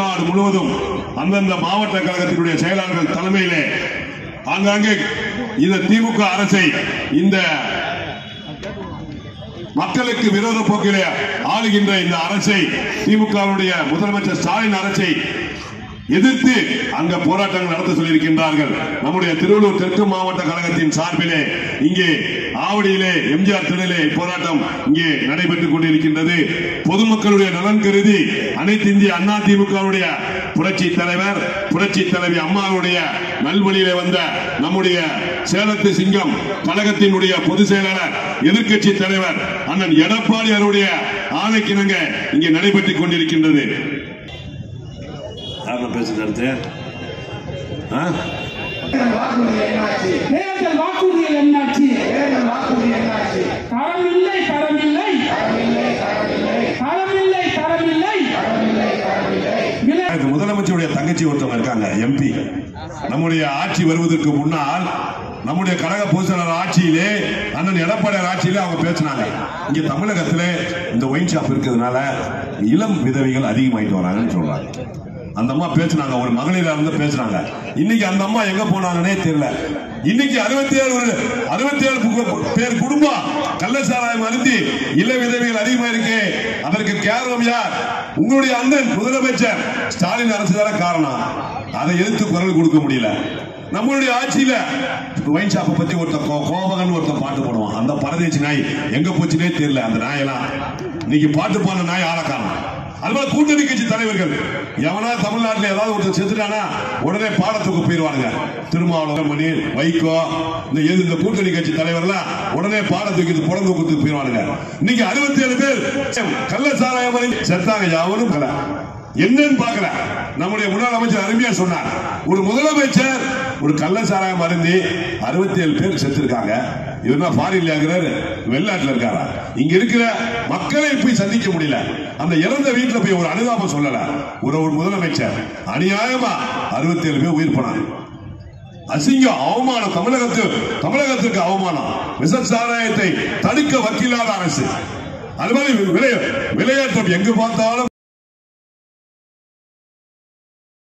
தமிழ்நாடு முழுவதும் அந்தந்த மாவட்ட கழகத்தினுடைய செயலாளர்கள் தலைமையிலே ஆங்காங்கே இந்த திமுக அரசை, இந்த மக்களுக்கு விரோத போக்கிலே ஆளுகின்ற இந்த அரசை, திமுகவுடைய முதலமைச்சர் ஸ்டாலின் அரசை எதிர்த்து அங்க போராட்டங்கள் நடத்த சொல்லியிருக்கின்றார்கள். நம்முடைய திருவள்ளூர் தெற்கு மாவட்ட கழகத்தின் சார்பிலே இங்கே ஆவடியிலே எம்ஜிஆர் திடலிலே போராட்டம் இங்கே நடைபெற்றுக் கொண்டிருக்கின்றது. பொதுமக்களுடைய நலன் கருதி அனைத்து இந்திய அண்ணா திமுகவுடைய புரட்சி தலைவர், புரட்சி தலைவி அம்மாவுடைய நல்வழியிலே வந்த நம்முடைய சேலத்து சிங்கம் கழகத்தினுடைய பொதுச் செயலாளர், எதிர்கட்சி தலைவர் அண்ணன் எடப்பாடி அவருடைய ஆணைக்கிணங்க இங்கே நடைபெற்றுக் கொண்டிருக்கின்றது. பேசுறது வாக்குறுதிகள் என்னாச்சு? தரமில்லை தரமில்லை தரமில்லை தரமில்லை. முதலமைச்சருடைய தங்கச்சி ஒருத்தவங்க இருக்காங்க, எம்பி. நம்முடைய ஆட்சி வருவதற்கு முன்னால் நம்முடைய கழக பொதுச்செயலாளர் ஆட்சியிலே, அண்ணன் எடப்பாடி ஆட்சியிலே அவங்க பேசினாங்க, இங்க தமிழகத்திலே இந்த ஒயின் ஷாப் இருக்கிறதுனால இளம் விதவைகள் அதிகமாயிட்டு வராங்கன்னு சொல்றாங்க. அந்த அம்மா பேசினாங்க, ஒரு மகளிரா இருந்து பேசினாங்க. இன்னைக்கு அந்த அம்மா எங்க போனாங்கன்னே தெரியல. இன்னைக்கு 67 பேர் குடும்பம் கள்ளச்சாராயம் அருந்தி இள விதவைகள் அதிகமா இருக்கு. அதற்கு காரணம் யார்? உங்களுடைய அண்ணன் முதலமைச்சர் ஸ்டாலின் அரசு தான் காரணம். அதை எதிர்த்து குரல் கொடுக்க முடியல. நம்மளுடைய ஆட்சியில ஒயின் ஷாப்பை பத்தி ஒருத்தர் கோபகன் ஒருத்தர் பாட்டு போடுவான். அந்த பரதேசி நாய் எங்க போச்சுன்னே தெரியல. அந்த நாயெல்லாம் இன்னைக்கு பாட்டு பாடுற நாய் ஆளக்காரன். அதுபோல கூட்டணி கட்சி தலைவர்கள் எவனா தமிழ்நாட்டில் ஏதாவது ஒருத்தர் செத்துட்டானா உடனே பாடத்துக்கு போயிருவானுங்க. திருமாவளவன், மணி, வைகோ, இந்த கூட்டணி கட்சி தலைவர்லாம் உடனே பாடத்துக்கு புறந்தூக்கத்துக்கு போயிருவானுங்க. இன்னைக்கு 67 பேர் கள்ளச்சாராயம் செத்தாங்க. யாவனும் என்னன்னு பாக்கல. நம்முடைய முன்னாள் அமைச்சர் அருமையா சொன்னார், ஒரு முதலமைச்சர் ஒரு கள்ளச்சாராயம் அருந்தி 67 பேர் செத்துருக்காங்க. இவர்தான் ஃபாரின்ல இருக்கிறாரு, வெளிநாட்டுல இருக்காரா? இங்க இருக்கிற மக்களை போய் சந்திக்க முடியல. அந்த இறந்த வீட்டுல போய் ஒரு அனுதாபம் சொல்லல. ஒரு முதலமைச்சர் அநியாயமா 67 பேர் உயிர் போனாங்க. அசிங்கம், அவமானம். தமிழகத்துக்கு அவமானம். விஷ சாராயத்தை தடுக்க வக்கீலாத அரசு. அது மாதிரி விளையாட்டம் எங்கு பார்த்தாலும்